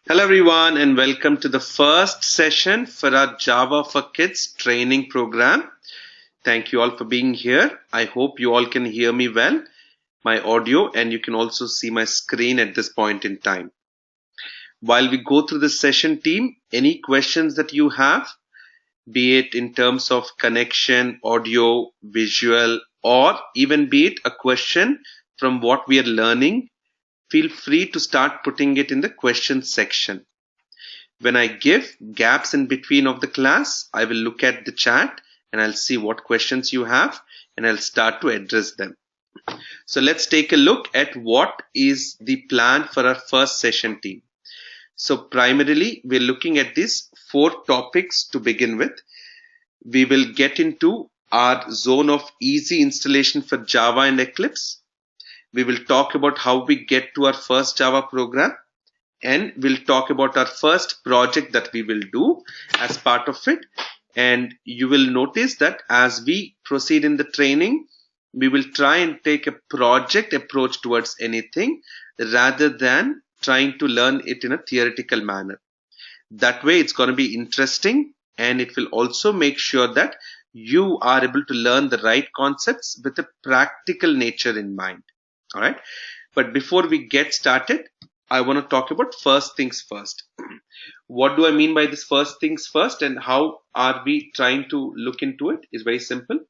Hello everyone and welcome to the first session for our Java for Kids training program. Thank you all for being here. I hope you all can hear me well, my audio, and you can also see my screen at this point in time. While we go through the session, team, any questions that you have, be it in terms of connection, audio, visual, or even be it a question from what we are learning, feel free to start putting it in the questions section. When I give gaps in between of the class, I will look at the chat and I'll see what questions you have and I'll start to address them. So let's take a look at what is the plan for our first session, team. So primarily, we're looking at these 4 topics to begin with. We will get into our zone of easy installation for Java and Eclipse. We will talk about how we get to our first Java program. And we'll talk about our first project that we will do as part of it. And you will notice that as we proceed in the training, we will try and take a project approach towards anything rather than trying to learn it in a theoretical manner. That way it's going to be interesting and it will also make sure that you are able to learn the right concepts with a practical nature in mind. All right. But before we get started, I want to talk about first things first. What do I mean by this first things first and how are we trying to look into it is very simple.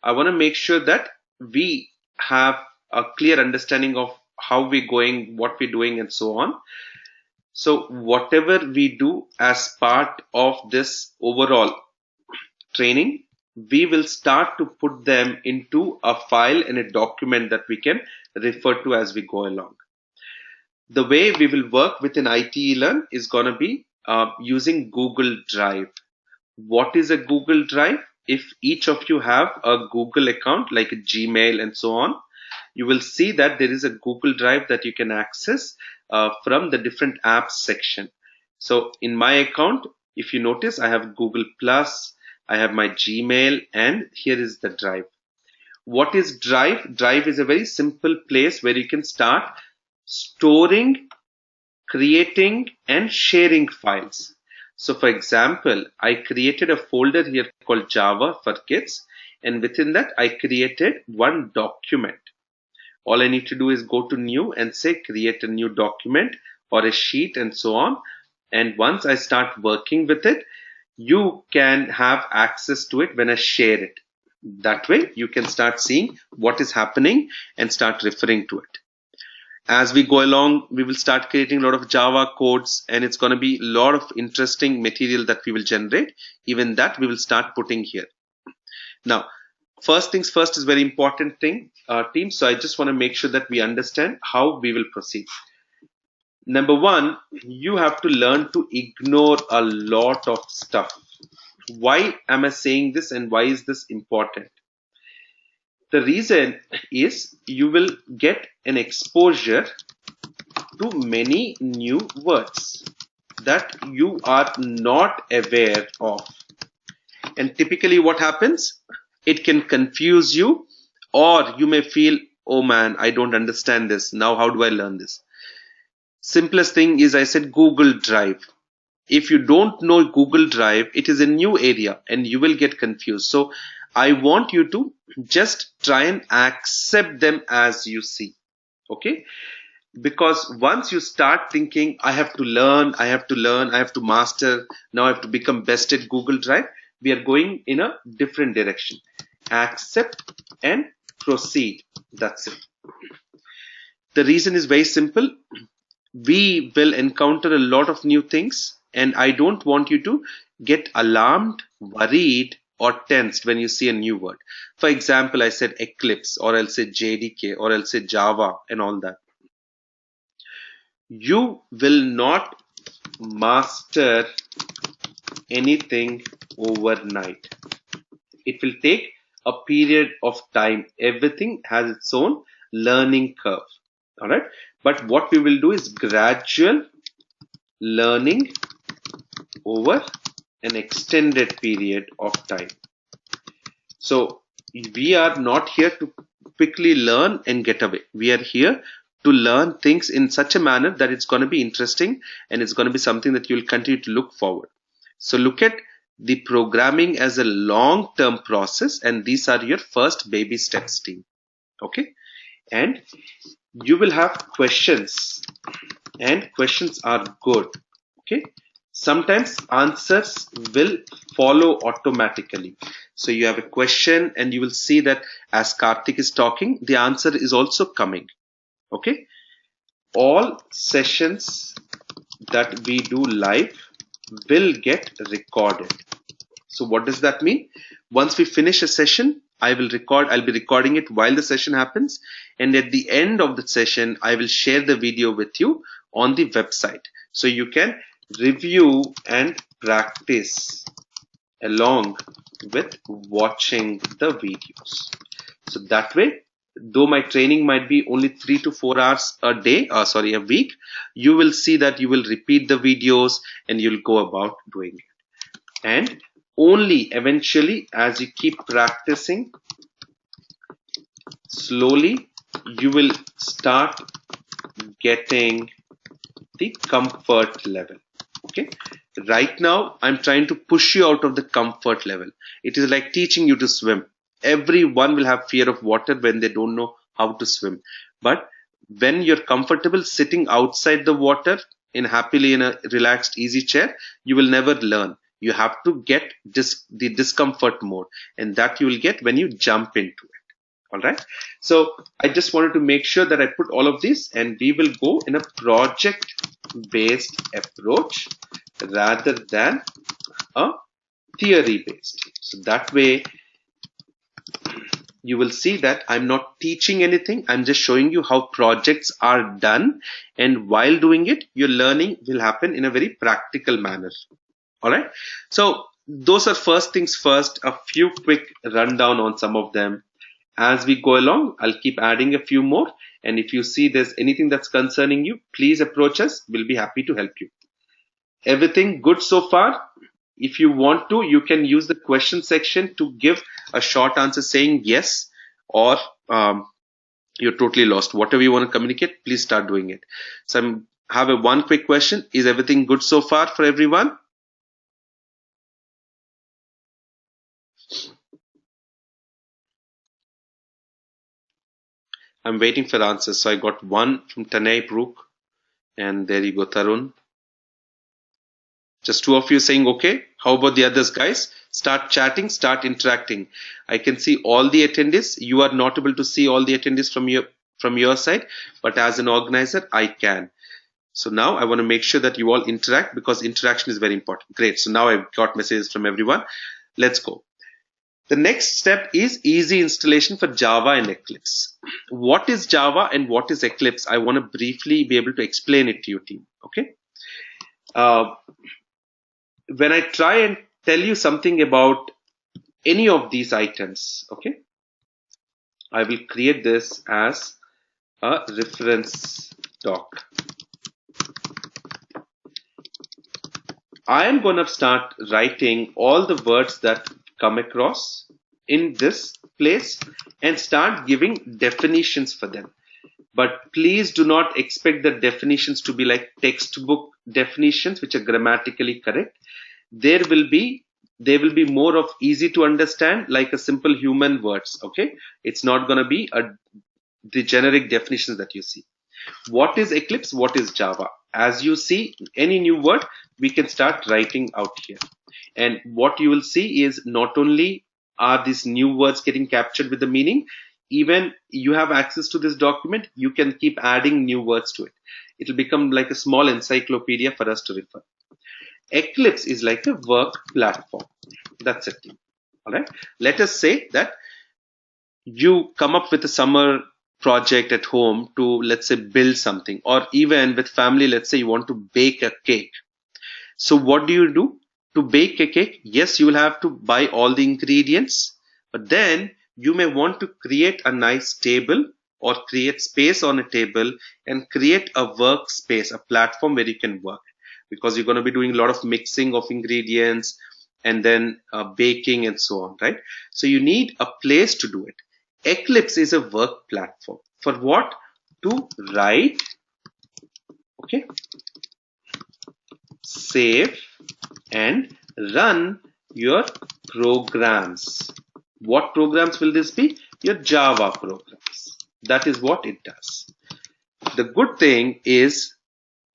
I want to make sure that we have a clear understanding of how we're going, what we're doing and so on. So whatever we do as part of this overall training, we will start to put them into a file and a document that we can refer to as we go along. The way we will work within ITE Learn is going to be using Google Drive. What is a Google Drive? If each of you have a Google account like a Gmail and so on, you will see that there is a Google Drive that you can access from the different apps section. So in my account, if you notice, I have Google Plus, I have my Gmail, and here is the Drive. What is Drive? Drive is a very simple place where you can start storing, creating, and sharing files. So for example, I created a folder here called Java for Kids, and within that I created one document. All I need to do is go to new and say create a new document or a sheet and so on. And once I start working with it, you can have access to it when I share it. That way you can start seeing what is happening and start referring to it. As we go along, we will start creating a lot of Java codes and it's going to be a lot of interesting material that we will generate. Even that we will start putting here. Now, first things first is very important thing, team. So I just want to make sure that we understand how we will proceed. Number one, you have to learn to ignore a lot of stuff. Why am I saying this and why is this important? The reason is you will get an exposure to many new words that you are not aware of. And typically what happens? It can confuse you or you may feel, oh man, I don't understand this. Now how do I learn this? Simplest thing is I said Google Drive. If you don't know Google Drive, it is a new area and you will get confused. So I want you to just try and accept them as you see. Okay? Because once you start thinking, I have to learn, I have to master, now I have to become best at Google Drive, we are going in a different direction. Accept and proceed. That's it. The reason is very simple. We will encounter a lot of new things and I don't want you to get alarmed, worried, or tensed when you see a new word. For example, I said Eclipse or I'll say JDK or I'll say Java and all that. You will not master anything overnight. It will take a period of time. Everything has its own learning curve. All right. But what we will do is gradual learning over an extended period of time. So we are not here to quickly learn and get away. We are here to learn things in such a manner that it's going to be interesting and it's going to be something that you'll continue to look forward. So look at the programming as a long-term process, and these are your first baby steps, team. Okay, and you will have questions, and questions are good. Okay, sometimes answers will follow automatically. So you have a question and you will see that as Karthik is talking, the answer is also coming. Okay, all sessions that we do live will get recorded. So what does that mean? Once we finish a session, I'll be recording it while the session happens, and at the end of the session I will share the video with you on the website, so you can review and practice along with watching the videos. So that way, though my training might be only 3 to 4 hours a week, you will see that you will repeat the videos and you'll go about doing it. And only eventually, as you keep practicing, slowly you will start getting the comfort level. Okay, right now I'm trying to push you out of the comfort level. It is like teaching you to swim. Everyone will have fear of water when they don't know how to swim, but when you're comfortable sitting outside the water happily in a relaxed easy chair, you will never learn. You have to get the discomfort mode, and that you will get when you jump into it. All right, so I just wanted to make sure that I put all of this, and we will go in a project based approach rather than a theory based. So that way you will see that I'm not teaching anything, I'm just showing you how projects are done, and while doing it your learning will happen in a very practical manner. All right, so those are first things first, a few quick rundown on some of them. As we go along, I'll keep adding a few more, and if you see there's anything that's concerning you, please approach us. We'll be happy to help you. Everything good so far? If you want to, you can use the question section to give a short answer saying yes, or you're totally lost. Whatever you want to communicate, please start doing it. So I have one quick question. Is everything good so far for everyone? I'm waiting for answers. So I got one from Tanay Brook, and there you go, Tarun. Just two of you saying okay. How about the others, guys? Start chatting, start interacting. I can see all the attendees. You are not able to see all the attendees from your side, but as an organizer, I can. So now I want to make sure that you all interact, because interaction is very important. Great. So now I've got messages from everyone. Let's go. The next step is easy installation for Java and Eclipse. What is Java and what is Eclipse? I want to briefly be able to explain it to you, team. Okay. When I try and tell you something about any of these items, okay, I will create this as a reference doc. I am going to start writing all the words that come across in this place and start giving definitions for them. But please do not expect the definitions to be like textbook definitions which are grammatically correct. They will be more of easy to understand, like a simple human words. Okay, it's not going to be the generic definitions that you see. What is Eclipse? What is Java? As you see, any new word we can start writing out here, and what you will see is not only are these new words getting captured with the meaning, even you have access to this document, you can keep adding new words to it. It will become like a small encyclopedia for us to refer. Eclipse is like a work platform. That's it. All right. Let us say that you come up with a summer project at home to, let's say, build something, or even with family, let's say you want to bake a cake. So what do you do to bake a cake? Yes, you will have to buy all the ingredients, but then you may want to create a nice table or create space on a table and create a workspace, a platform where you can work, because you're going to be doing a lot of mixing of ingredients and then baking and so on, right? So you need a place to do it. Eclipse is a work platform. For what? to write, okay, save and run your programs. What programs will this be? Your Java programs. That is what it does. The good thing is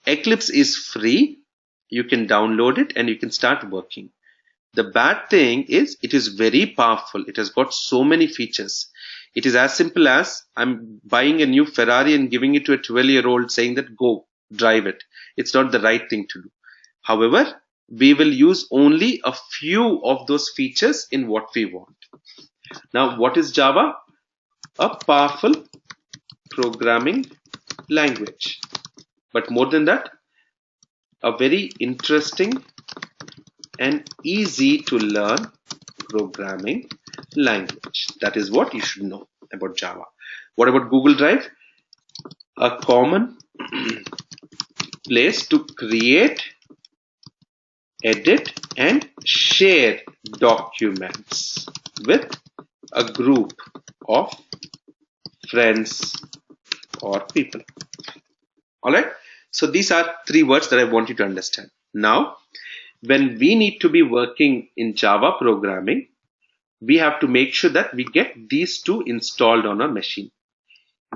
Eclipse is free. You can download it and you can start working. The bad thing is it is very powerful. It has got so many features. It is as simple as I'm buying a new Ferrari and giving it to a 12-year-old saying that go drive it. It's not the right thing to do. However, we will use only a few of those features in what we want. Now, what is Java? A powerful programming language. But more than that, a very interesting and easy to learn programming language. That is what you should know about Java. What about Google Drive? A common place to create, edit and share documents with a group of friends or people. Alright, so these are three words that I want you to understand. Now, when we need to be working in Java programming, we have to make sure that we get these two installed on our machine.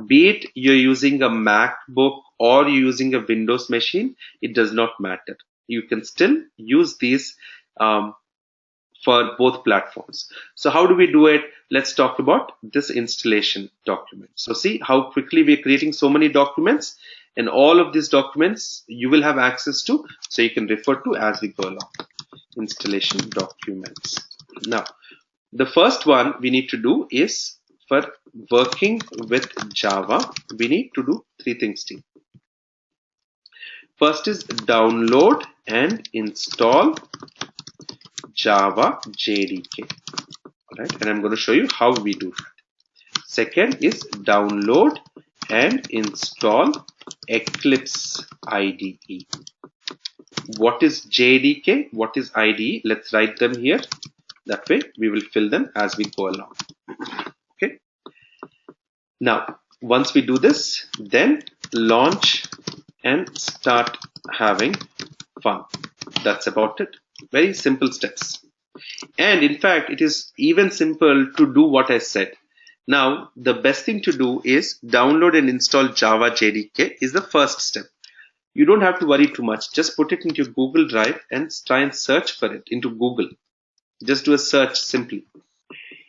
Be it you're using a MacBook or you're using a Windows machine, it does not matter. You can still use these for both platforms. So how do we do it? Let's talk about this installation document. So see how quickly we're creating so many documents, and all of these documents you will have access to, so you can refer to as we go along. Installation documents. Now, the first one we need to do is, for working with Java, we need to do three things, team. First is download and install Java JDK. Alright, and I'm going to show you how we do that. Second is download and install Eclipse IDE. What is JDK? What is IDE? Let's write them here. That way we will fill them as we go along. Okay. Now, once we do this, then launch and start having fun. That's about it. Very simple steps. And in fact, it is even simple to do what I said. Now, the best thing to do is download and install Java JDK is the first step. You don't have to worry too much. Just put it into your Google Drive and try and search for it into Google. Just do a search simply.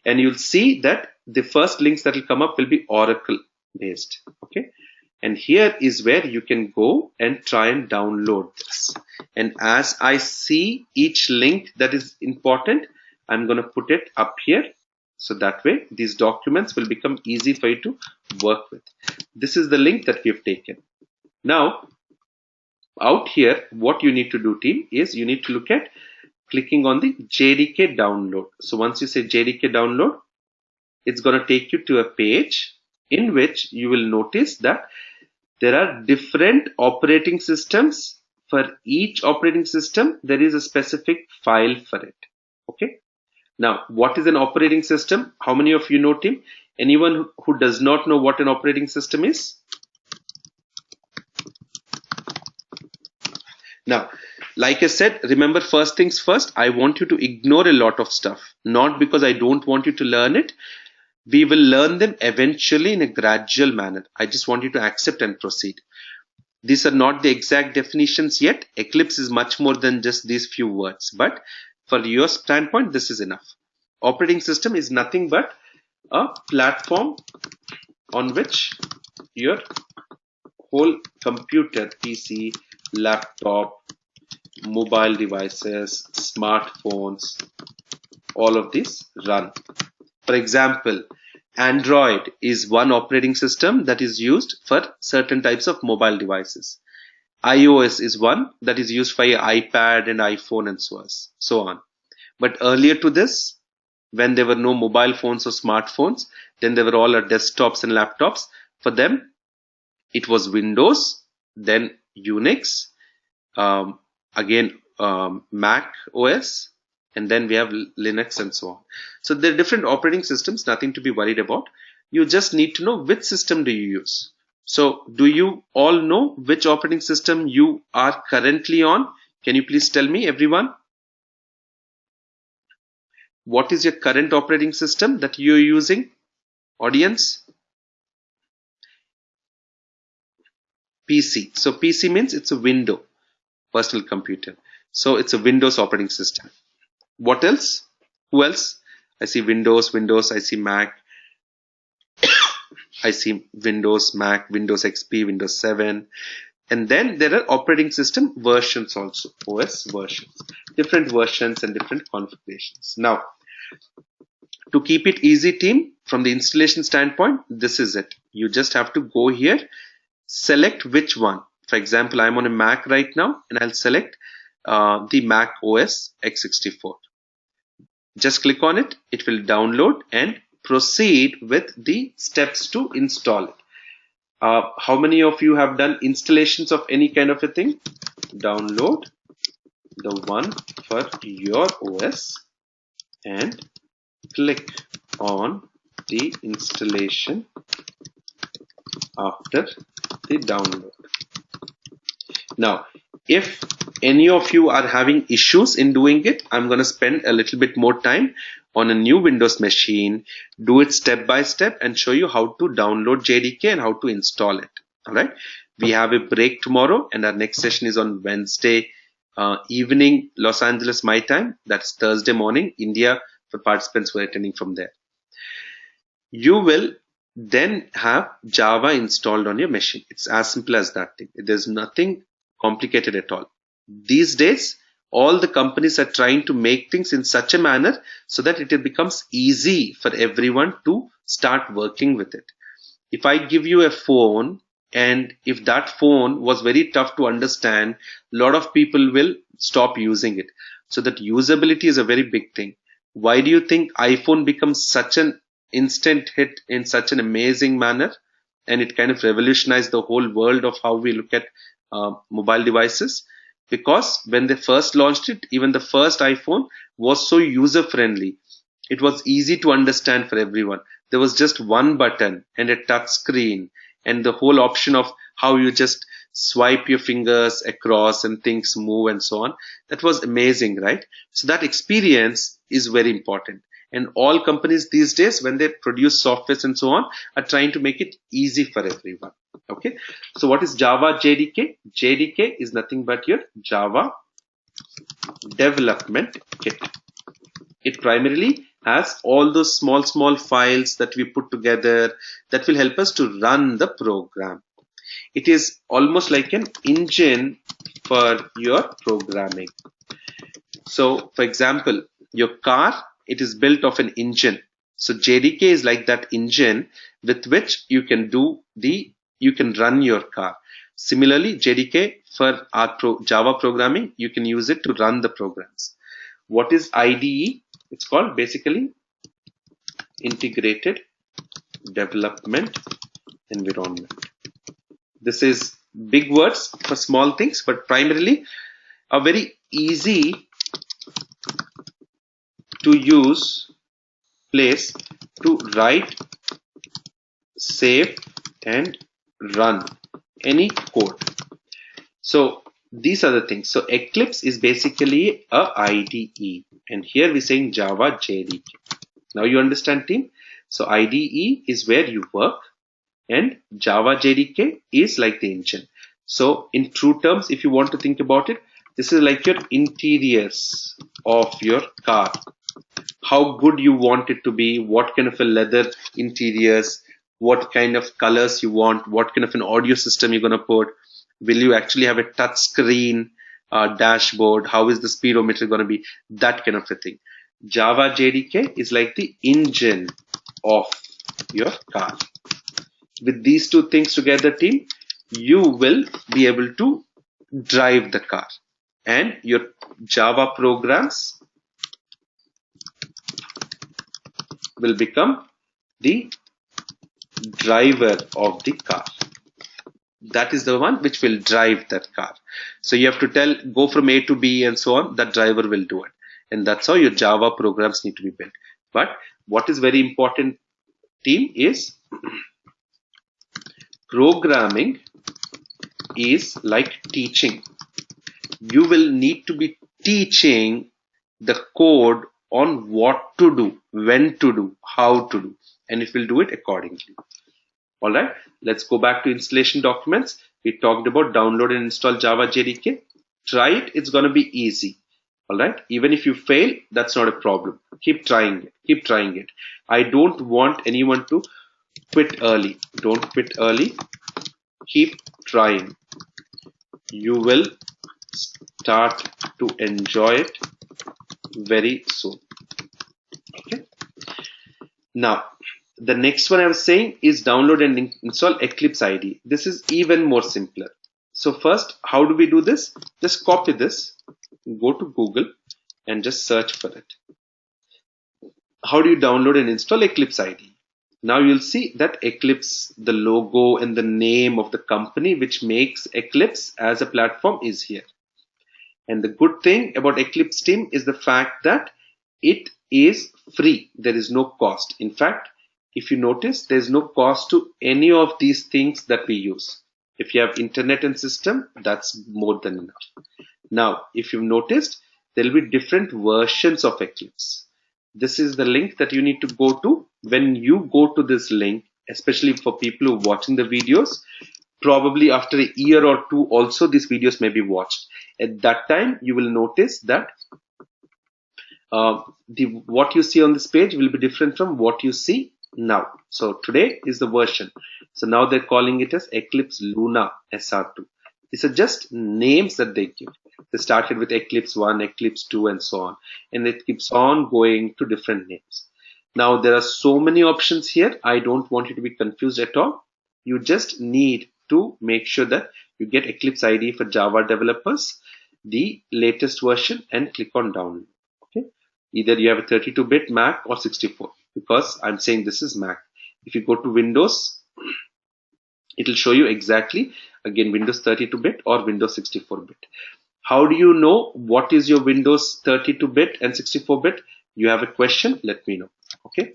And you'll see that the first links that will come up will be Oracle based. Okay. And here is where you can go and try and download this. And as I see each link that is important, I'm going to put it up here. So that way these documents will become easy for you to work with. This is the link that we have taken. Now, out here, what you need to do, team, is you need to look at clicking on the JDK download. So once you say JDK download, it's going to take you to a page in which you will notice that there are different operating systems. For each operating system, there is a specific file for it. Okay. Now, what is an operating system? How many of you know, team? Anyone who does not know what an operating system is? Now, like I said, remember, first things first, I want you to ignore a lot of stuff. Not because I don't want you to learn it. We will learn them eventually in a gradual manner. I just want you to accept and proceed. These are not the exact definitions yet. Eclipse is much more than just these few words. But for your standpoint, this is enough. Operating system is nothing but a platform on which your whole computer, PC, laptop, mobile devices, smartphones, all of these run. For example, Android is one operating system that is used for certain types of mobile devices. iOS is one that is used for your iPad and iPhone and so on. But earlier to this, when there were no mobile phones or smartphones, then they were all our desktops and laptops. For them, it was Windows, then Unix, Mac OS, and then we have Linux and so on. So there are different operating systems, nothing to be worried about. You just need to know which system do you use. So do you all know which operating system you are currently on? Can you please tell me, everyone? What is your current operating system that you're using? Audience? PC. So PC means it's a window, personal computer. So it's a Windows operating system. What else? Who else? I see Windows, I see Mac, I see Windows, Mac, Windows XP, Windows 7. And then there are operating system versions also, OS versions, different versions and different configurations. Now, to keep it easy, team, from the installation standpoint, this is it. You just have to go here, select which one. For example, I'm on a Mac right now, and I'll select the Mac OS x64. Just click on it, it will download and proceed with the steps to install it. How many of you have done installations of any kind of a thing? Download the one for your OS and click on the installation after the download. Now, if any of you are having issues in doing it, I'm going to spend a little bit more time on a new Windows machine, do it step by step and show you how to download JDK and how to install it. All right. We have a break tomorrow and our next session is on Wednesday evening, Los Angeles, my time. That's Thursday morning, India, for participants who are attending from there. You will then have Java installed on your machine. It's as simple as that thing. There's nothing complicated at all. These days, all the companies are trying to make things in such a manner so that it becomes easy for everyone to start working with it. If I give you a phone, and if that phone was very tough to understand, a lot of people will stop using it. So that usability is a very big thing. Why do you think iPhone becomes such an instant hit in such an amazing manner? And it kind of revolutionized the whole world of how we look at mobile devices. Because when they first launched it, even the first iPhone was so user friendly. It was easy to understand for everyone. There was just one button and a touch screen and the whole option of how you just swipe your fingers across and things move and so on. That was amazing, right? So that experience is very important. And all companies these days, when they produce softwares and so on, are trying to make it easy for everyone. Okay. So what is Java JDK? JDK is nothing but your Java development kit. It primarily has all those small files that we put together that will help us to run the program. It is almost like an engine for your programming. So for example, your car, it is built of an engine. So JDK is like that engine with which you can run your car. Similarly, JDK for our Java programming, you can use it to run the programs. What is IDE? It's called basically Integrated Development Environment. This is big words for small things, but primarily a very easy to use place to write, save and run any code. So these are the things. So Eclipse is basically a IDE, and here we're saying Java JDK. Now you understand, team? So IDE is where you work and Java JDK is like the engine. So in true terms, if you want to think about it, this is like your interiors of your car. How good you want it to be, what kind of a leather interiors, what kind of colors you want, what kind of an audio system you're going to put. Will you actually have a touch screen dashboard? How is the speedometer going to be? That kind of a thing. Java JDK is like the engine of your car. With these two things together, team, you will be able to drive the car. And your Java programs will become the driver of the car. That is the one which will drive that car. So you have to go from A to B and so on. That driver will do it. And that's how your Java programs need to be built. But what is very important, team, is programming is like teaching. You will need to be teaching the code on what to do, when to do, how to do, and it will do it accordingly. Alright, let's go back to installation documents. We talked about download and install Java JDK. Try it, it's going to be easy. Alright, even if you fail, that's not a problem. Keep trying it, keep trying it. I don't want anyone to quit early. Don't quit early. Keep trying. You will start to enjoy it very soon. Okay. Now, the next one I was saying is download and install Eclipse IDE. This is even more simpler. So first, how do we do this? Just copy this, go to Google and just search for it. How do you download and install Eclipse IDE? Now you'll see that Eclipse, the logo and the name of the company which makes Eclipse as a platform is here. And the good thing about Eclipse team is the fact that it is free. There is no cost. In fact, if you notice, there's no cost to any of these things that we use. If you have internet and system, that's more than enough. Now, if you've noticed, there will be different versions of Eclipse. This is the link that you need to go to. When you go to this link, especially for people who are watching the videos, probably after a year or two also these videos may be watched. At that time, you will notice that what you see on this page will be different from what you see now. So today is the version. So now they're calling it as Eclipse Luna SR2. These are just names that they give. They started with Eclipse 1, Eclipse 2 and so on. And it keeps on going to different names. Now there are so many options here. I don't want you to be confused at all. You just need to make sure that you get Eclipse IDE for Java developers, the latest version, and click on download. Okay. Either you have a 32-bit Mac or 64, because I'm saying this is Mac. If you go to Windows, it will show you exactly, again, Windows 32-bit or Windows 64-bit. How do you know what is your Windows 32-bit and 64-bit? You have a question? Let me know. Okay.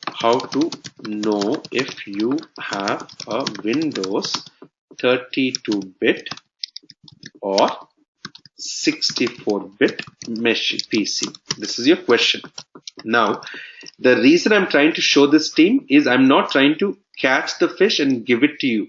How to know if you have a Windows 32-bit or 64-bit PC? This is your question. Now, the reason I'm trying to show this team is I'm not trying to catch the fish and give it to you.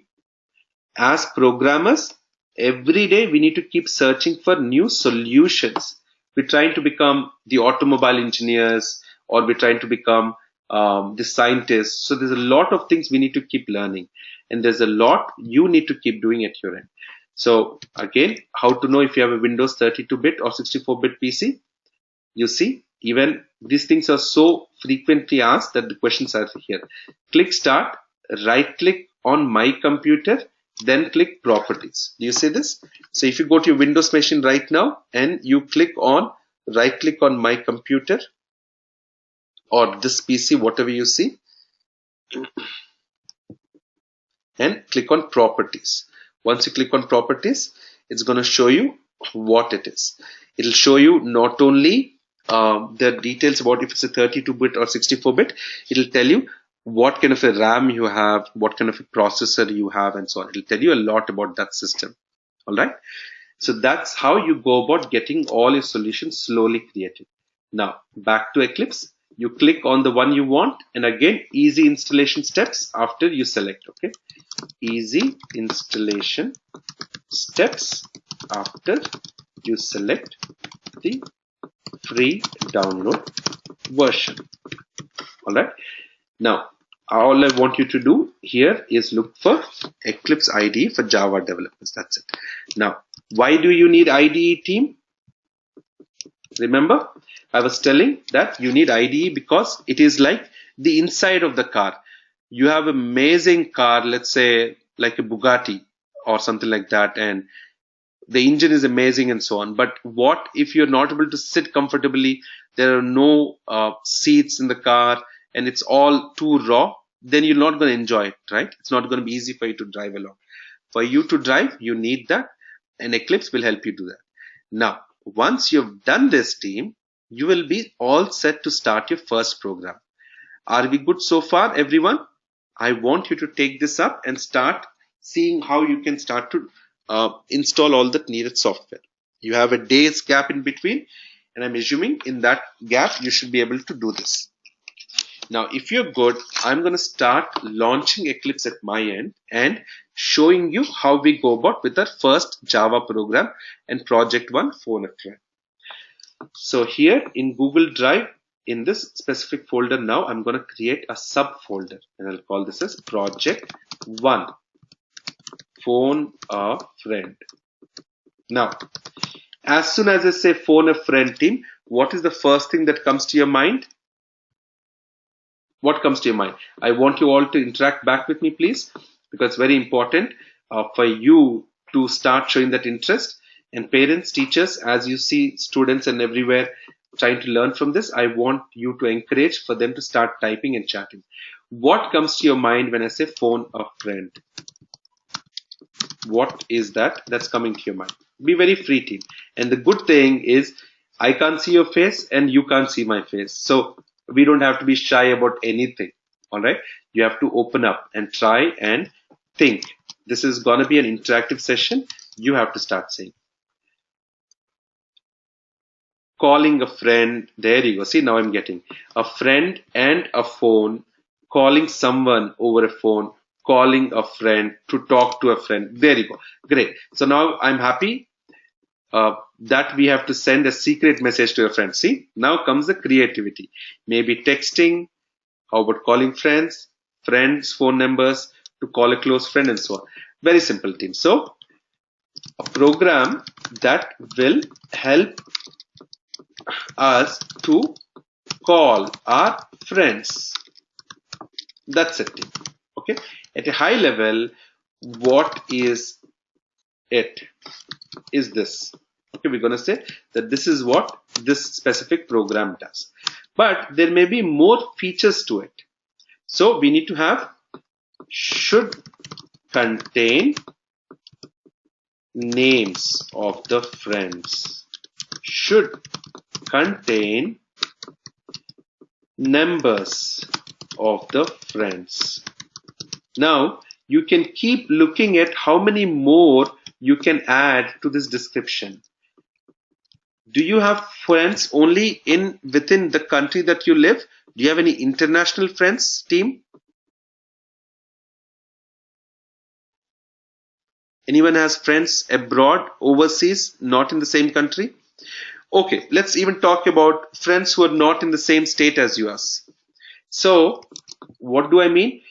As programmers, every day we need to keep searching for new solutions. We're trying to become the automobile engineers, or we're trying to become the scientists. So there's a lot of things we need to keep learning, and there's a lot you need to keep doing at your end. So again, how to know if you have a Windows 32-bit or 64-bit PC? You see, even these things are so frequently asked that the questions are here. Click Start, right click on My Computer, then click Properties. Do you see this? So if you go to your Windows machine right now and you click on, right click on My Computer or this PC, whatever you see, and click on Properties. Once you click on Properties, it's going to show you what it is. It will show you not only the details about if it's a 32-bit or 64-bit, it will tell you what kind of a RAM you have, what kind of a processor you have, and so on. It will tell you a lot about that system. All right. So that's how you go about getting all your solutions slowly created. Now back to Eclipse. You click on the one you want, and again, easy installation steps after you select. Okay. Easy installation steps after you select the free download version. All right. Now, all I want you to do here is look for Eclipse IDE for Java developers. That's it. Now, why do you need IDE team? Remember, I was telling that you need IDE because it is like the inside of the car. You have an amazing car, let's say like a Bugatti or something like that, and the engine is amazing and so on. But what if you're not able to sit comfortably? There are no seats in the car and it's all too raw. Then you're not going to enjoy it, right? It's not going to be easy for you to drive along. For you to drive, you need that, and Eclipse will help you do that. Now, once you've done this team, you will be all set to start your first program. Are we good so far, everyone? I want you to take this up and start seeing how you can start to install all the needed software. You have a day's gap in between, and I'm assuming in that gap you should be able to do this. Now, if you're good, I'm going to start launching Eclipse at my end and showing you how we go about with our first Java program and project one, Phoneafriend. So here in Google Drive, in this specific folder now, I'm going to create a subfolder and I'll call this as project one, Phoneafriend. Now, as soon as I say Phoneafriend team, what is the first thing that comes to your mind? What comes to your mind? I want you all to interact back with me, please, because it's very important for you to start showing that interest. And parents, teachers, as you see students and everywhere trying to learn from this, I want you to encourage for them to start typing and chatting. What comes to your mind when I say Phoneafriend? What is that that's coming to your mind? Be very free, team. And the good thing is I can't see your face and you can't see my face. So we don't have to be shy about anything. All right. You have to open up and try and think. This is going to be an interactive session. You have to start saying. Calling a friend. There you go. See, now I'm getting a friend and a phone. Calling someone over a phone. Calling a friend to talk to a friend. There you go. Great. So now I'm happy that we have to send a secret message to a friend. See, now comes the creativity. Maybe texting. How about calling friends, phone numbers to call a close friend and so on. Very simple, team. So a program that will help us to call our friends. That's it, team. Okay. At a high level, what is it? Is this. Okay, we're going to say that this is what this specific program does. But there may be more features to it. So we need to have should contain names of the friends. Should contain numbers of the friends. Now, you can keep looking at how many more you can add to this description. Do you have friends only within the country that you live? Do you have any international friends, team? Anyone has friends abroad, overseas, not in the same country? Okay, let's even talk about friends who are not in the same state as you are. So, what do I mean?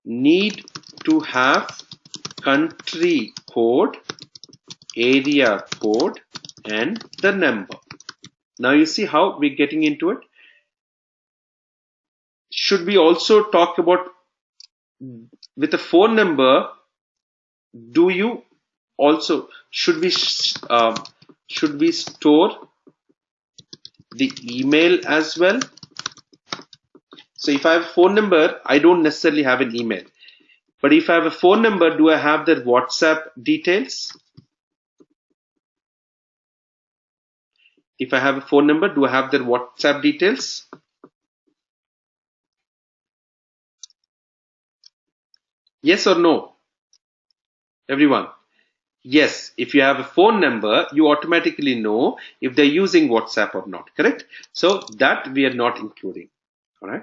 Need to have country code, area code, and the number. Now you see how we're getting into it. Should we also talk about with a phone number? Do you also should we store the email as well? So if I have a phone number, I don't necessarily have an email. But if I have a phone number, do I have their WhatsApp details? If I have a phone number, do I have their WhatsApp details? Yes or no? Everyone? Yes, if you have a phone number, you automatically know if they're using WhatsApp or not, correct? So that we are not including, all right?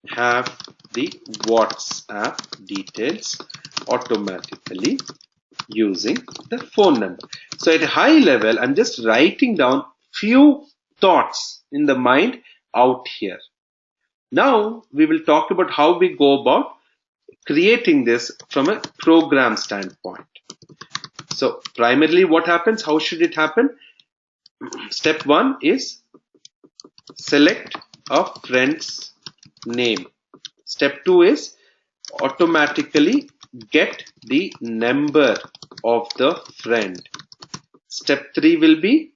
Have the WhatsApp details automatically using the phone number. So at a high level, I'm just writing down few thoughts in the mind out here. Now we will talk about how we go about creating this from a program standpoint. So primarily what happens? How should it happen? Step one is select a friend's name. Step two is automatically get the number of the friend. Step three will be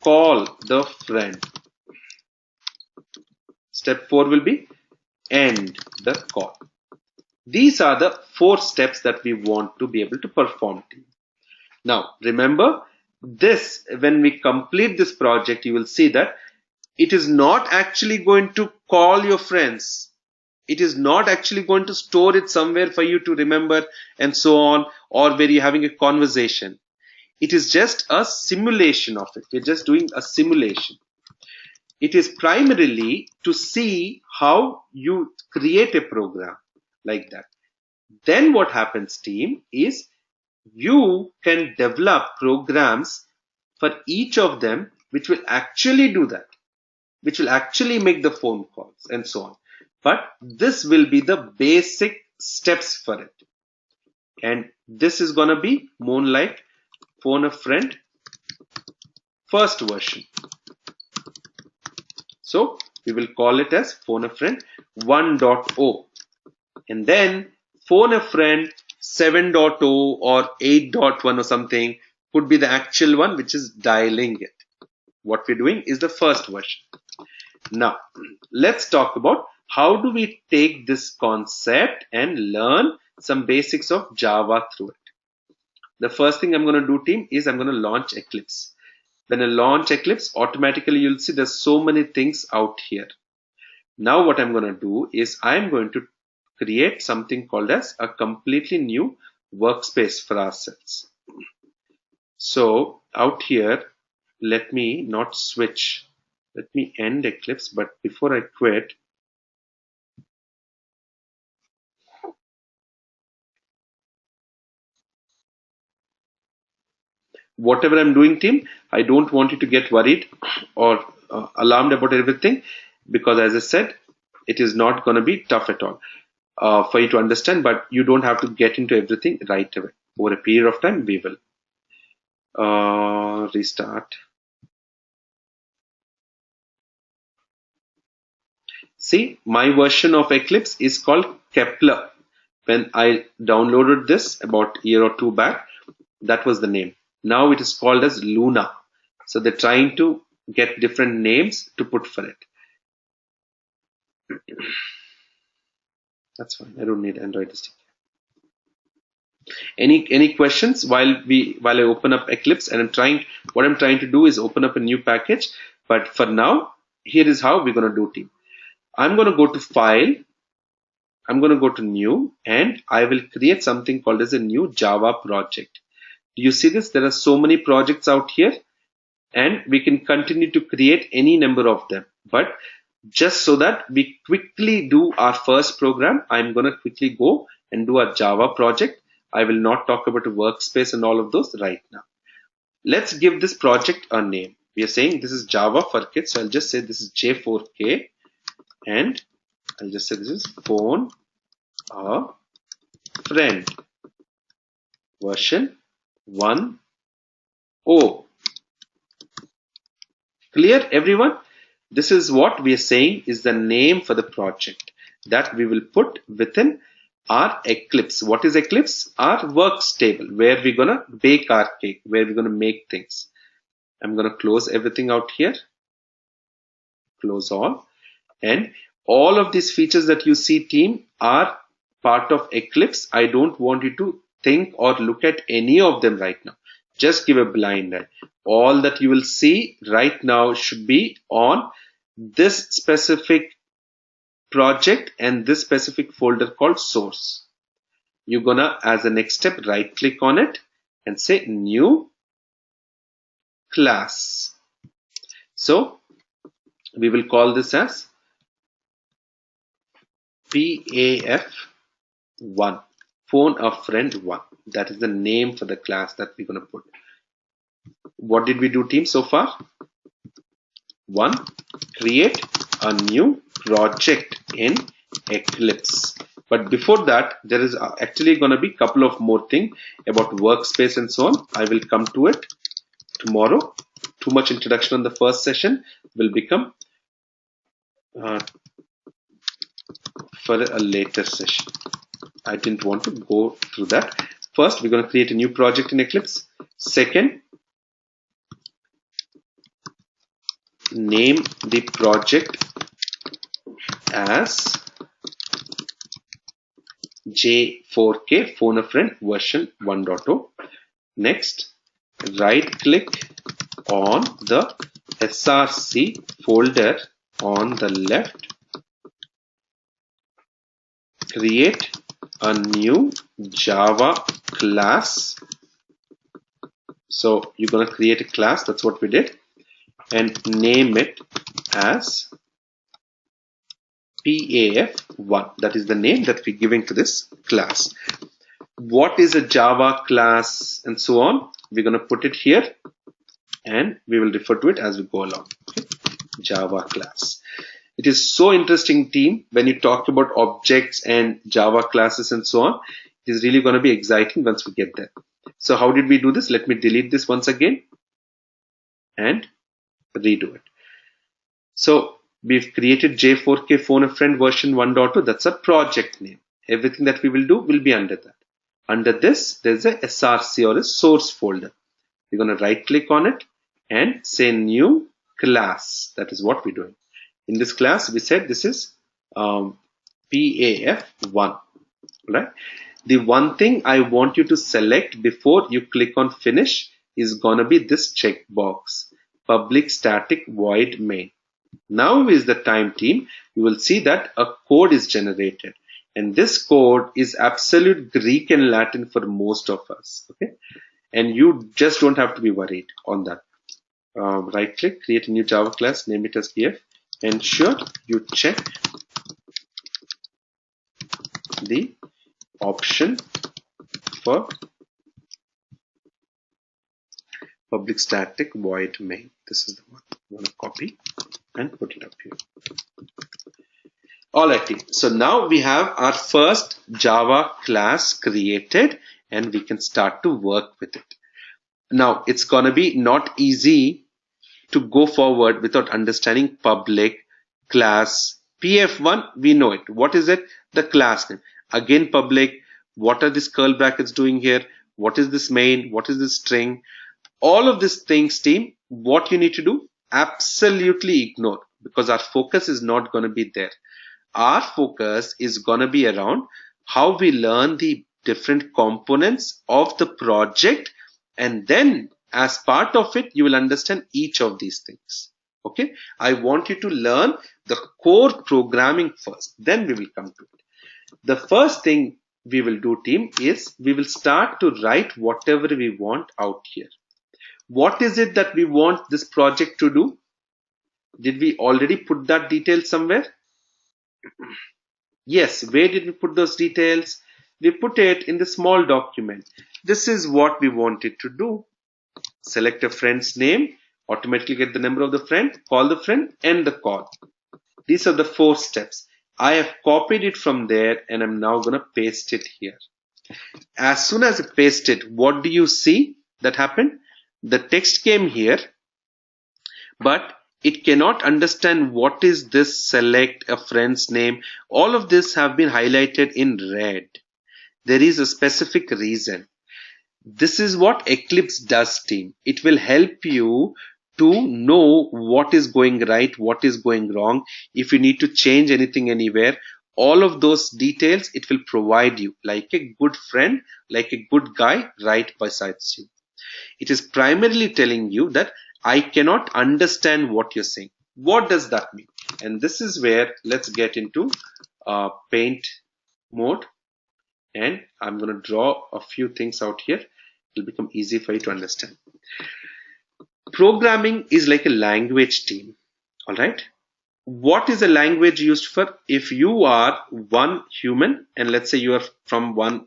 call the friend. Step four will be end the call. These are the 4 steps that we want to be able to perform. Now remember this, when we complete this project, you will see that It is not actually going to call your friends. It is not actually going to store it somewhere for you to remember and so on, or where you're having a conversation. It is just a simulation of it. We're just doing a simulation. It is primarily to see how you create a program like that. Then what happens, team, is you can develop programs for each of them which will actually do that, which will actually make the phone calls and so on. But this will be the basic steps for it. And this is going to be more like Phoneafriend first version. So we will call it as Phoneafriend 1.0. And then Phoneafriend 7.0 or 8.1 or something could be the actual one which is dialing it. What we're doing is the first version. Now, let's talk about how do we take this concept and learn some basics of Java through it. The first thing I'm going to do, team, is I'm going to launch Eclipse. When I launch Eclipse, automatically you'll see there's so many things out here. Now what I'm going to do is I'm going to create something called as a completely new workspace for ourselves. So out here, let me not switch. Let me end Eclipse, but before I quit, whatever I'm doing, team, I don't want you to get worried or alarmed about everything, because as I said, it is not going to be tough at all for you to understand, but you don't have to get into everything right away. Over a period of time, we will. Restart. See, my version of Eclipse is called Kepler. When I downloaded this about a year or two back, that was the name. Now it is called as Luna. So they're trying to get different names to put for it. That's fine. I don't need Android to stick. Any questions while I open up Eclipse? And what I'm trying to do is open up a new package. But for now, here is how we're going to do, team. I'm going to go to File. I'm going to go to New, and I will create something called as a new Java project. Do you see this? There are so many projects out here, and we can continue to create any number of them. But just so that we quickly do our first program, I'm going to quickly go and do a Java project. I will not talk about a workspace and all of those right now. Let's give this project a name. We are saying this is Java for kids. So I'll just say this is J4K, and I'll just say this is Phone a Friend version 1.0. Clear, everyone? This is what we are saying is the name for the project that we will put within our Eclipse. What is Eclipse? Our works table, where we're gonna bake our cake, where we're gonna make things. I'm gonna close everything out here. Close all. And all of these features that you see, team, are part of Eclipse. I don't want you to think or look at any of them right now. Just give a blind eye. All that you will see right now should be on this specific project and this specific folder called source. You're gonna, as a next step, right click on it and say new class. So we will call this as PAF1, Phoneafriend 1. That is the name for the class that we're going to put. What did we do, team, so far? 1. Create a new project in Eclipse. But before that, there is actually going to be a couple of more things about workspace and so on. I will come to it tomorrow. Too much introduction on the first session will become for a later session. I didn't want to go through that. First, we're going to create a new project in Eclipse. Second, name the project as J4K Phoneafriend version 1.0. Next, right click on the src folder on the left, create a new Java class. So you're going to create a class, that's what we did, and name it as PAF1. That is the name that we're giving to this class. What is a Java class and so on? We're going to put it here and we will refer to it as we go along. Okay? Java class. It is so interesting, team, when you talk about objects and Java classes and so on. It is really going to be exciting once we get there. So how did we do this? Let me delete this once again and redo it. So we've created J4K Phoneafriend version 1.2. That's a project name. Everything that we will do will be under that. Under this, there's a src or a source folder. We're going to right click on it and say new class. That is what we're doing. In this class, we said this is PAF1. Right? The one thing I want you to select before you click on finish is going to be this checkbox, public static void main. Now is the time, team. You will see that a code is generated. And this code is absolute Greek and Latin for most of us. Okay, and you just don't have to be worried on that. Right click, create a new Java class, name it as PF. Ensure you check the option for public static void main. This is the one I'm going to copy and put it up here. Alright, so now we have our first Java class created and we can start to work with it. Now it's gonna be not easy to go forward without understanding public class. PF1, we know it. What is it? The class name. Again, public. What are these curl brackets doing here? What is this main? What is this string? All of these things, team, what you need to do? Absolutely ignore, because our focus is not going to be there. Our focus is going to be around how we learn the different components of the project, and then as part of it you will understand each of these things. Okay, I want you to learn the core programming first, then we will come to it. The first thing we will do, team, is we will start to write whatever we want out here. What is it that we want this project to do? Did we already put that detail somewhere? Yes, where did we put those details? We put it in the small document. This is what we wanted to do. Select a friend's name, automatically get the number of the friend, call the friend, end the call. These are the 4 steps. I have copied it from there and I'm now going to paste it here. As soon as I paste it, what do you see that happened? The text came here, but it cannot understand what is this select a friend's name. All of this have been highlighted in red. There is a specific reason. This is what Eclipse does, team. It will help you to know what is going right, what is going wrong. If you need to change anything anywhere, all of those details it will provide you, like a good friend, like a good guy right beside you. It is primarily telling you that I cannot understand what you're saying. What does that mean? And this is where let's get into paint mode, and I'm going to draw a few things out here. It'll become easy for you to understand. Programming is like a language, team. All right. What is a language used for? If you are one human and let's say you are from one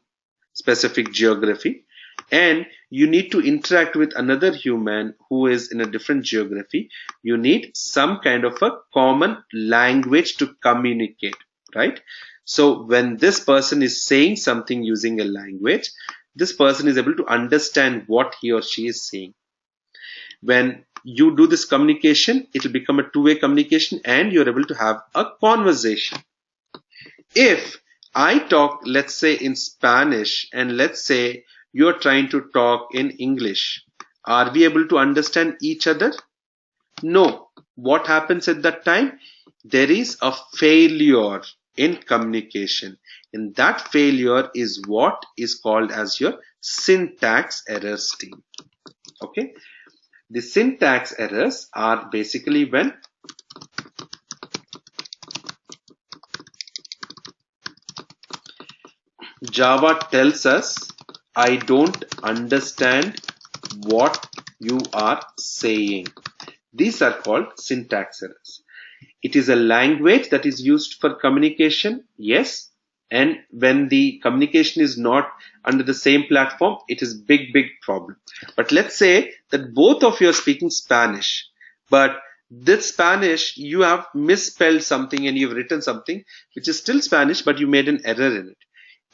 specific geography and you need to interact with another human who is in a different geography, you need some kind of a common language to communicate, right? So when this person is saying something using a language, this person is able to understand what he or she is saying. When you do this communication, it will become a two-way communication and you're able to have a conversation. If I talk, let's say in Spanish, and let's say you're trying to talk in English, are we able to understand each other? No. What happens at that time? There is a failure in communication, and that failure is what is called as your syntax errors, team. Okay. The syntax errors are basically when Java tells us, I don't understand what you are saying. These are called syntax errors. It is a language that is used for communication, yes. And when the communication is not under the same platform, it is big problem. But let's say that both of you are speaking Spanish, but this Spanish, you have misspelled something and you've written something which is still Spanish, but you made an error in it.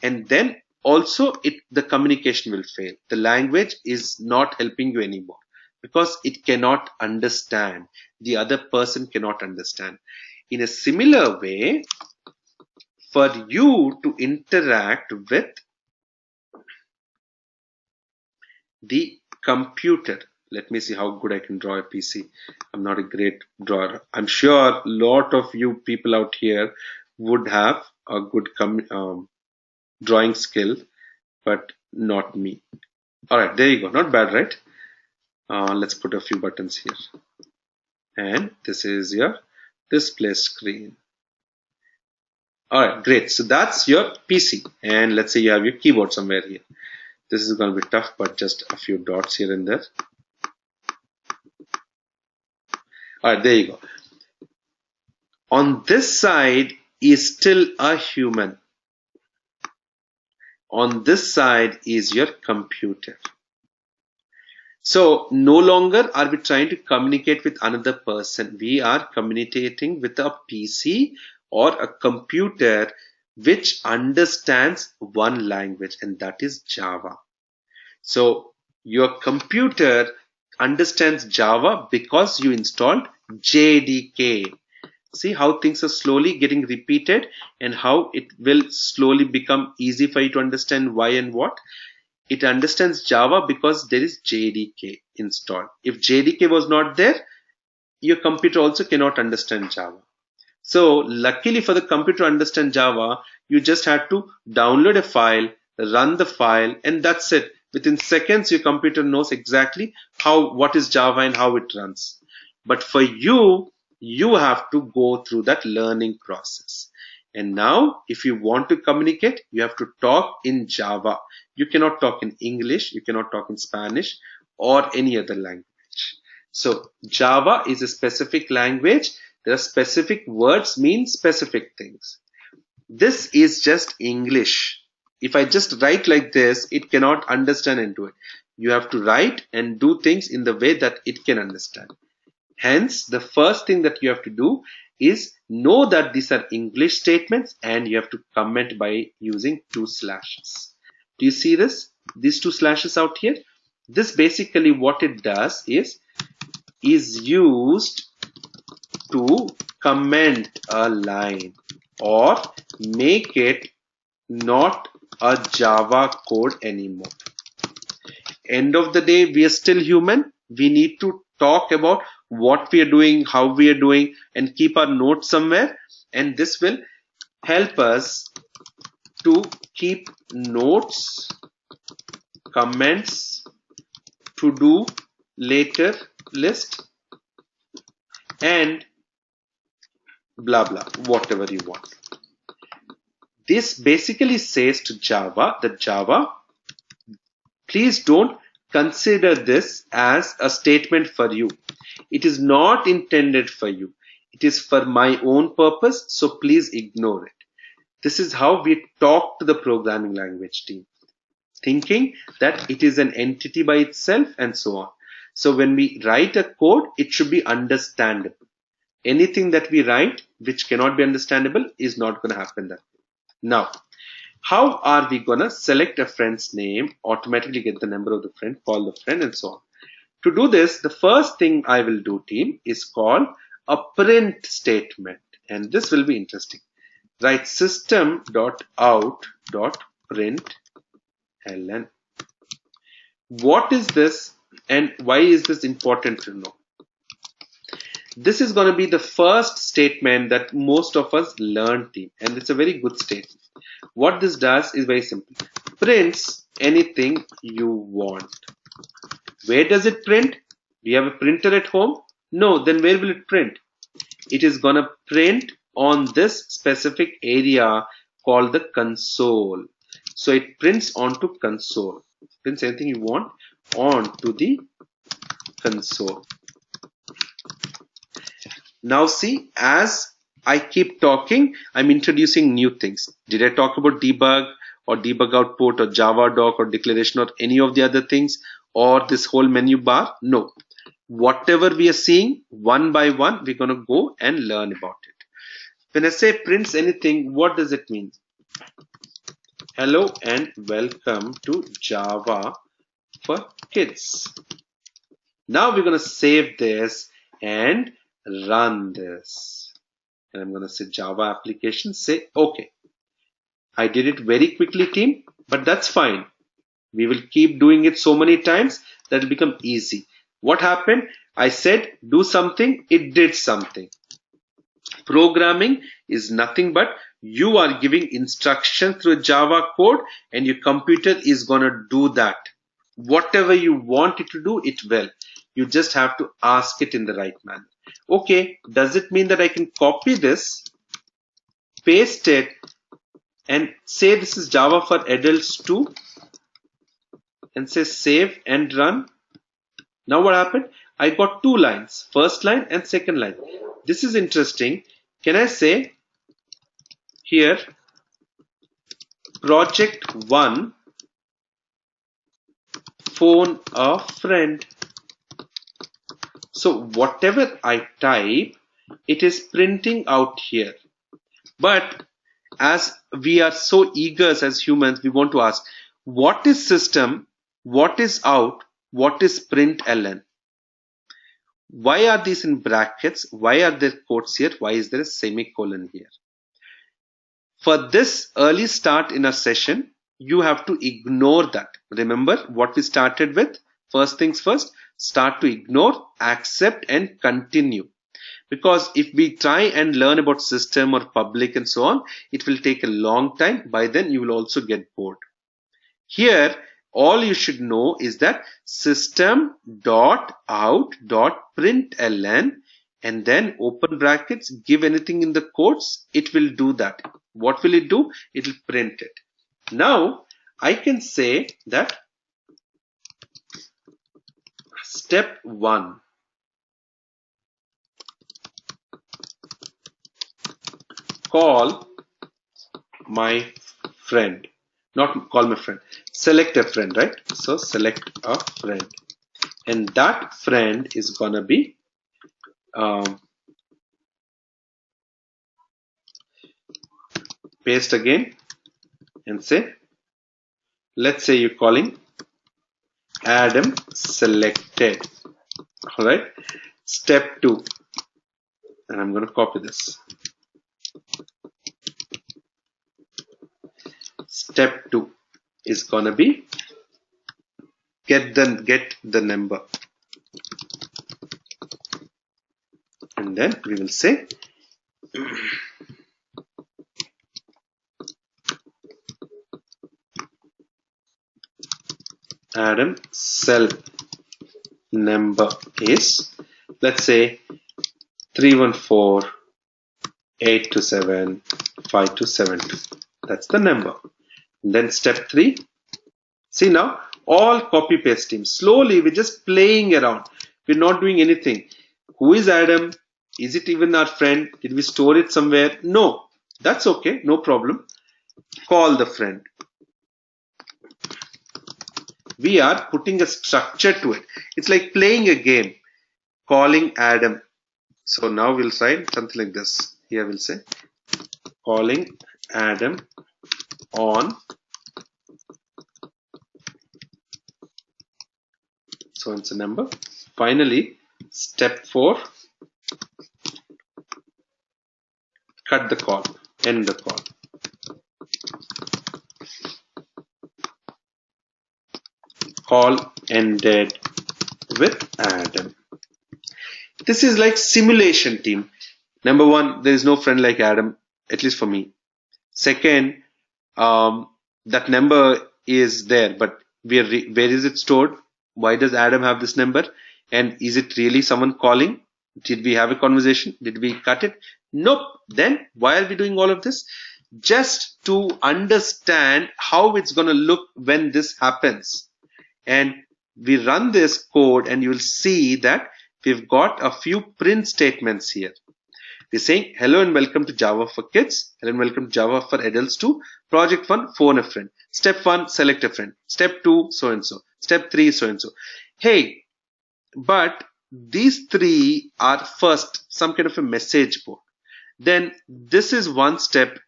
And then also the communication will fail. The language is not helping you anymore because it cannot understand. The other person cannot understand. In a similar way, for you to interact with the computer, let me see how good I can draw a PC. I'm not a great drawer. I'm sure a lot of you people out here would have a good drawing skill, but not me. All right, there you go. Not bad, right? Let's put a few buttons here. And this is your display screen. All right, great. So that's your PC. And let's say you have your keyboard somewhere here. This is going to be tough, but just a few dots here and there. All right, there you go. On this side is still a human. On this side is your computer. So no longer are we trying to communicate with another person. We are communicating with a PC or a computer which understands one language, and that is Java. So your computer understands Java because you installed JDK. See how things are slowly getting repeated and how it will slowly become easy for you to understand why and what. It understands Java because there is JDK installed. If JDK was not there, your computer also cannot understand Java. So luckily for the computer to understand Java, you just had to download a file, run the file, and that's it. Within seconds, your computer knows exactly what is Java and how it runs. But for you, you have to go through that learning process. And now, if you want to communicate, you have to talk in Java. You cannot talk in English, you cannot talk in Spanish or any other language. So Java is a specific language. There are specific words mean specific things. This is just English. If I just write like this, it cannot understand and do it. You have to write and do things in the way that it can understand. Hence, the first thing that you have to do is know that these are English statements and you have to comment by using 2 slashes. Do you see this? These 2 slashes out here? This basically what it does is used to comment a line or make it not a Java code anymore. End of the day, we are still human. We need to talk about what we are doing, how we are doing, and keep our notes somewhere. And this will help us to keep notes, comments, to do later list, and blah blah, whatever you want. This basically says to Java that Java, please don't consider this as a statement for you. It is not intended for you. It is for my own purpose, so please ignore it. This is how we talk to the programming language team, thinking that it is an entity by itself and so on. So when we write a code, it should be understandable. Anything that we write which cannot be understandable is not going to happen that way. Now, how are we going to select a friend's name, automatically get the number of the friend, call the friend, and so on? To do this, the first thing I will do, team, is call a print statement. And this will be interesting. Write system.out.println. What is this and why is this important to know? This is going to be the first statement that most of us learn, team, and it's a very good statement. What this does is very simple. Prints anything you want. Where does it print? Do you have a printer at home? No. Then where will it print? It is gonna print on this specific area called the console. So it prints onto console. Prints anything you want onto the console. Now see, as I keep talking, I'm introducing new things. Did I talk about debug or debug output or Java doc or declaration or any of the other things or this whole menu bar? No. Whatever we are seeing, one by one, we're going to go and learn about it. When I say prints anything, what does it mean? Hello and welcome to Java for Kids. Now we're going to save this and run this. And I'm going to say Java application, say OK. I did it very quickly, team, but that's fine. We will keep doing it so many times that it'll become easy. What happened? I said do something, it did something. Programming is nothing but you are giving instruction through Java code and your computer is gonna do that. Whatever you want it to do, it will. You just have to ask it in the right manner. Okay, does it mean that I can copy this, paste it, and say this is Java for adults too, and say save and run? Now what happened? I got two lines, first line and second line. This is interesting. Can I say here project 1 phone a friend? So whatever I type, it is printing out here. But as we are so eager as humans, we want to ask, what is system? What is out? What is println? Why are these in brackets? Why are there quotes here? Why is there a semicolon here? For this early start in a session, you have to ignore that. Remember what we started with? First things first, start to ignore, accept and continue. Because if we try and learn about system or public and so on, it will take a long time. By then you will also get bored. Here, all you should know is that system.out.println and then open brackets, give anything in the quotes, it will do that. What will it do? It will print it. Now, I can say that step 1. Call my friend. Not call my friend. Select a friend, right? So select a friend. And that friend is gonna be paste again and say, let's say you're calling Adam selected. Alright. Step 2. And I'm gonna copy this. Step 2 is gonna be get the number, and then we will say Adam cell number is, let's say 314-827-5272. That's the number. And then step 3. See now, all copy paste team. Slowly, we're just playing around. We're not doing anything. Who is Adam? Is it even our friend? Did we store it somewhere? No. That's okay. No problem. Call the friend. We are putting a structure to it. It's like playing a game. Calling Adam. So now we'll write something like this. Here we'll say calling Adam on so it's a number. Finally, step 4, cut the call, end the call. Call ended with Adam. This is like simulation team. Number 1, there is no friend like Adam, at least for me. Second, that number is there, but where is it stored? Why does Adam have this number? And is it really someone calling? Did we have a conversation? Did we cut it? Nope. Then why are we doing all of this? Just to understand how it's going to look when this happens. And we run this code and you'll see that we've got a few print statements here. We're saying hello and welcome to Java for Kids. Hello and welcome to Java for Adults 2. Project 1, phone a friend. Step 1, select a friend. Step 2, so and so. Step 3, so and so. Hey, but these three are first some kind of a message board. Then this is one step,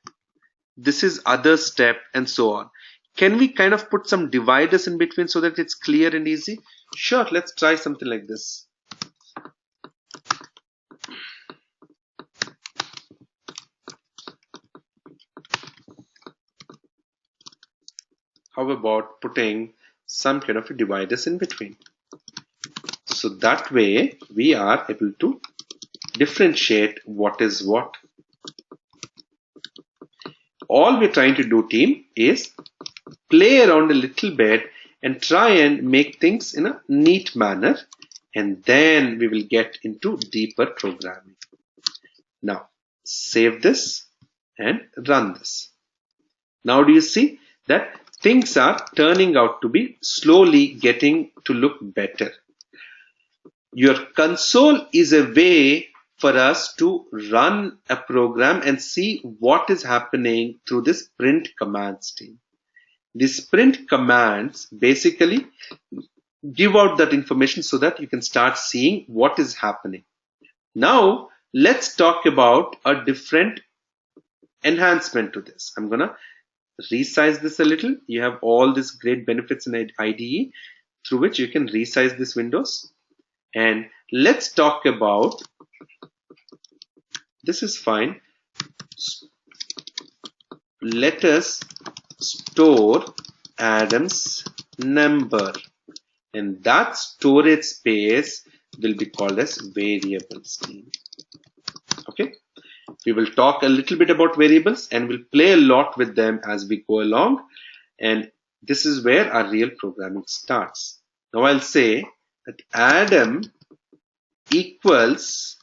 this is other step, and so on. Can we kind of put some dividers in between so that it's clear and easy? Sure, let's try something like this. How about putting some kind of a dividers in between? So that way we are able to differentiate what is what. All we're trying to do, team, is play around a little bit and try and make things in a neat manner, and then we will get into deeper programming. Now save this and run this. Now do you see that things are turning out to be slowly getting to look better? Your console is a way for us to run a program and see what is happening through this print commands, team. These print commands basically give out that information so that you can start seeing what is happening. Now let's talk about a different enhancement to this. I'm gonna resize this a little. You have all these great benefits in IDE through which you can resize these windows. And let's talk about, this is fine. Let us store Adam's number, and that storage space will be called as variables. Okay, we will talk a little bit about variables and we'll play a lot with them as we go along, and this is where our real programming starts. Now I'll say that Adam equals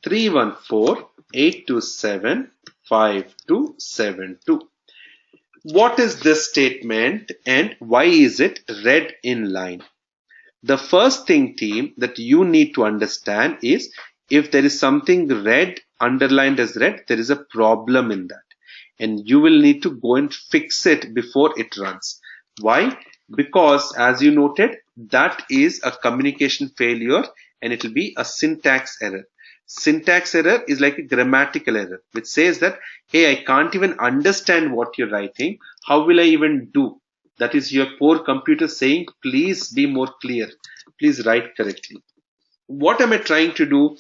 314-827-5272. What is this statement and why is it red in line? The first thing, team, that you need to understand is if there is something red, underlined as red, there is a problem in that. And you will need to go and fix it before it runs. Why? Because as you noted, that is a communication failure and it will be a syntax error. Syntax error is like a grammatical error which says that, hey, I can't even understand what you're writing. How will I even do? That is your poor computer saying, please be more clear. Please write correctly. What am I trying to do?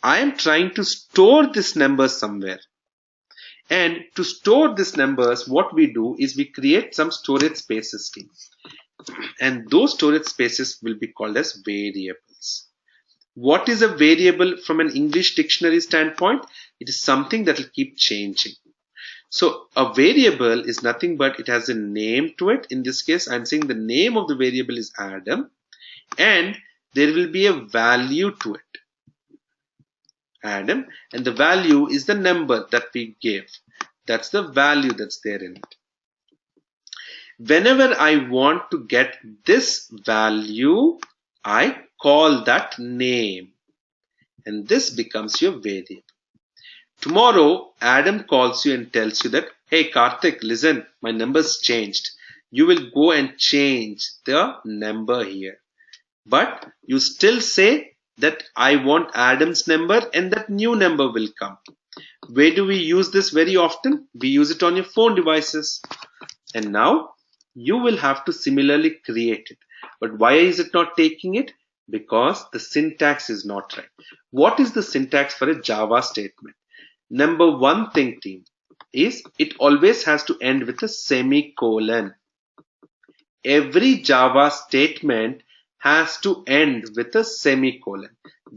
I am trying to store this number somewhere. And to store these numbers, what we do is we create some storage spaces, team. And those storage spaces will be called as variables. What is a variable from an English dictionary standpoint? It is something that will keep changing. So a variable is nothing but it has a name to it. In this case, I'm saying the name of the variable is Adam, and there will be a value to it. Adam, and the value is the number that we gave. That's the value that's there in it. Whenever I want to get this value, I call that name, and this becomes your variable. Tomorrow, Adam calls you and tells you that, hey Karthik, listen, my number's changed. You will go and change the number here. But you still say that I want Adam's number and that new number will come. Where do we use this very often? We use it on your phone devices. And now you will have to similarly create it. But why is it not taking it? Because the syntax is not right. What is the syntax for a Java statement? Number one thing, team, is it always has to end with a semicolon. Every Java statement has to end with a semicolon.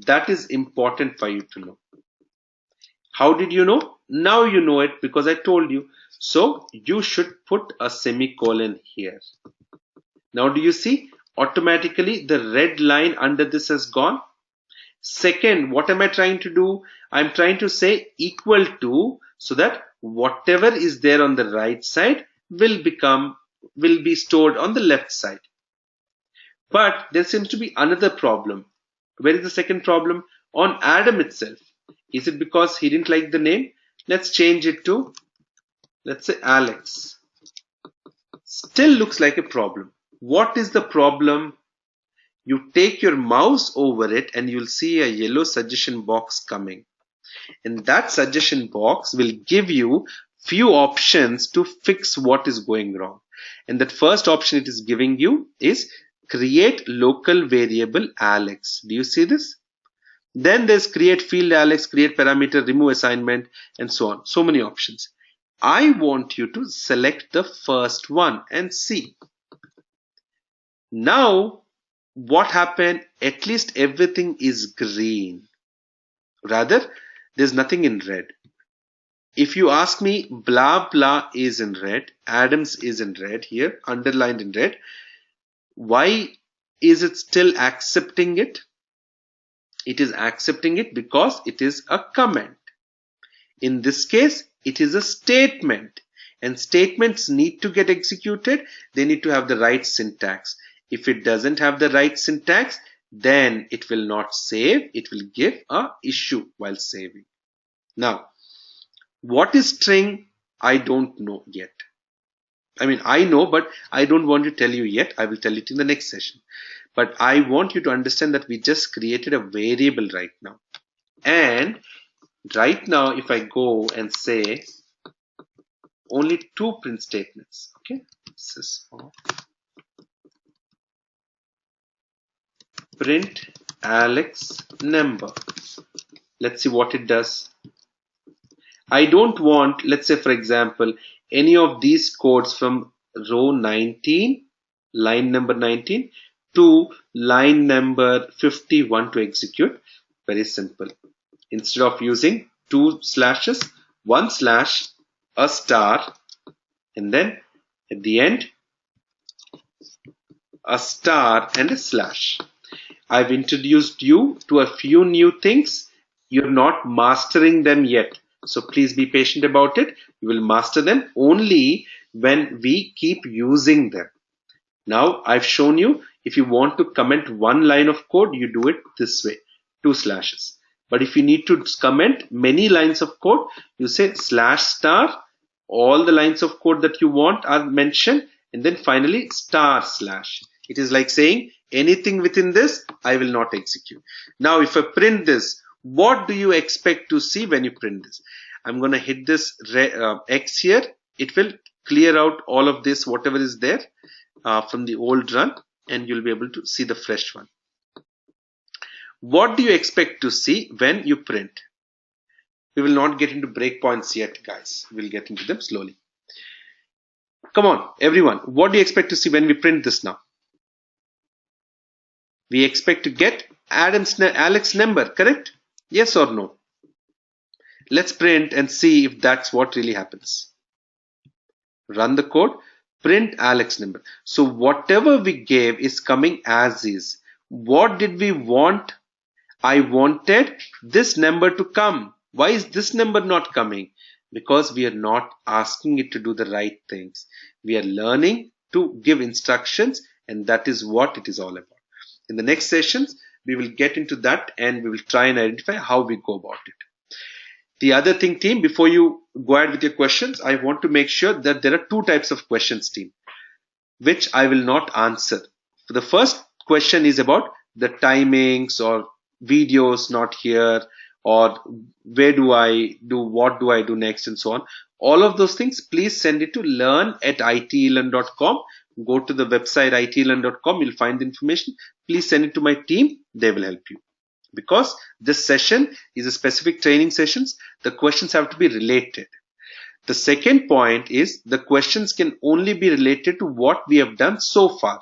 That is important for you to know. How did you know? Now you know it because I told you. So you should put a semicolon here. Now do you see? automatically the red line under this has gone. Second, what am I trying to do? I'm trying to say equal to, so that whatever is there on the right side will be stored on the left side. But there seems to be another problem. Where is the second problem? On Adam itself. Is it because he didn't like the name? Let's change it to, let's say, Alex. Still looks like a problem. What is the problem? You take your mouse over it and you'll see a yellow suggestion box coming. And that suggestion box will give you few options to fix what is going wrong. And that first option it is giving you is create local variable Alex. Do you see this? Then there's create field Alex, create parameter, remove assignment, and so on. So many options. I want you to select the first one and see. Now, what happened? At least everything is green. Rather, there's nothing in red. If you ask me, blah blah is in red, Adams is in red here, underlined in red. Why is it still accepting it? It is accepting it because it is a comment. In this case, it is a statement, and statements need to get executed. They need to have the right syntax. If it doesn't have the right syntax, then it will not save. It will give an issue while saving. Now, what is string? I don't know yet. I mean, I know, but I don't want to tell you yet. I will tell it in the next session. But I want you to understand that we just created a variable right now. And right now, if I go and say only two print statements, okay, this is print Alex number. Let's see what it does. I don't want, let's say for example, any of these codes from row 19, line number 19 to line number 51 to execute. Very simple. Instead of using two slashes, one slash, a star, and then at the end, a star and a slash. I've introduced you to a few new things. You're not mastering them yet. So please be patient about it. You will master them only when we keep using them. Now I've shown you, if you want to comment one line of code, you do it this way, two slashes. But if you need to comment many lines of code, you say slash star, all the lines of code that you want are mentioned, and then finally star slash. It is like saying anything within this, I will not execute. Now if I print this, what do you expect to see when you print this? I'm going to hit this X here. It will clear out all of this, whatever is there from the old run, and you'll be able to see the fresh one. What do you expect to see when you print? We will not get into breakpoints yet, guys. We'll get into them slowly. Come on, everyone. What do you expect to see when we print this now? We expect to get Alex number, correct? Yes or no? Let's print and see if that's what really happens. Run the code, print Alex number. So whatever we gave is coming as is. What did we want? I wanted this number to come. Why is this number not coming? Because we are not asking it to do the right things. We are learning to give instructions, and that is what it is all about. In the next sessions, we will get into that and we will try and identify how we go about it. The other thing, team, before you go ahead with your questions, I want to make sure that there are two types of questions, team, which I will not answer. The first question is about the timings or videos not here, or where do I do, what do I do next, and so on. All of those things, please send it to learn@itelearn.com. Go to the website itelearn.com. You'll find the information. Please send it to my team. They will help you. Because this session is a specific training sessions, the questions have to be related. The second point is the questions can only be related to what we have done so far.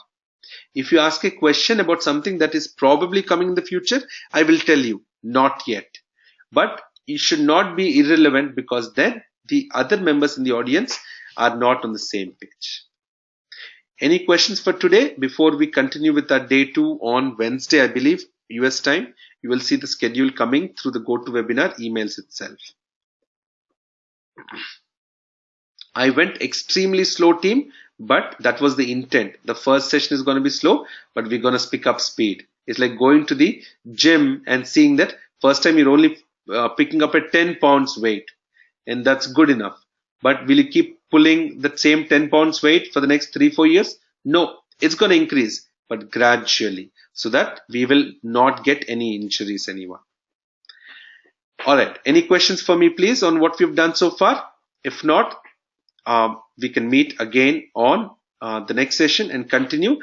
If you ask a question about something that is probably coming in the future, I will tell you, not yet. But it should not be irrelevant, because then the other members in the audience are not on the same page. Any questions for today before we continue with our day 2 on Wednesday, I believe, US time? You will see the schedule coming through the GoToWebinar emails itself. I went extremely slow, team, but that was the intent. The first session is going to be slow, but we're going to pick up speed. It's like going to the gym and seeing that first time you're only picking up a 10 pounds weight, and that's good enough. But will you keep pulling the same 10 pounds weight for the next 3-4 years? No, it's going to increase, but gradually, so that we will not get any injuries, anyone. All right, any questions for me, please, on what we've done so far? If not, we can meet again on the next session and continue.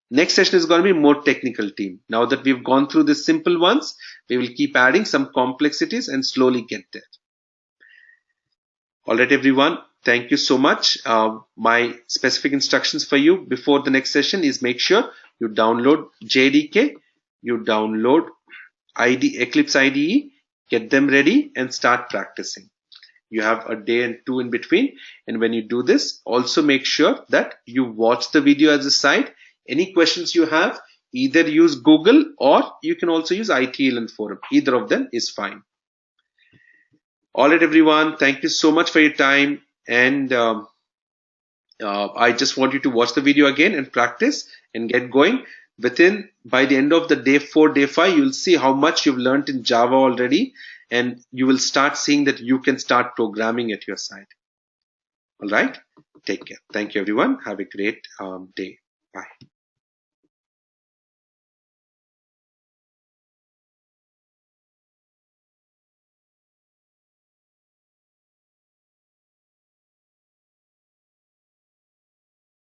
Next session is going to be more technical, team. Now that we've gone through the simple ones, we will keep adding some complexities and slowly get there. All right, everyone. Thank you so much. My specific instructions for you before the next session is make sure you download JDK, you download Eclipse IDE, get them ready and start practicing. You have a day and 2 in between, and when you do this, also make sure that you watch the video as a side. Any questions you have, either use Google or you can also use ITLN forum. Either of them is fine. All right, everyone. Thank you so much for your time, and I just want you to watch the video again and practice and get going. By the end of the day 4, day 5, you'll see how much you've learned in Java already, and you will start seeing that you can start programming at your side. All right, take care. Thank you, everyone. Have a great day. Bye.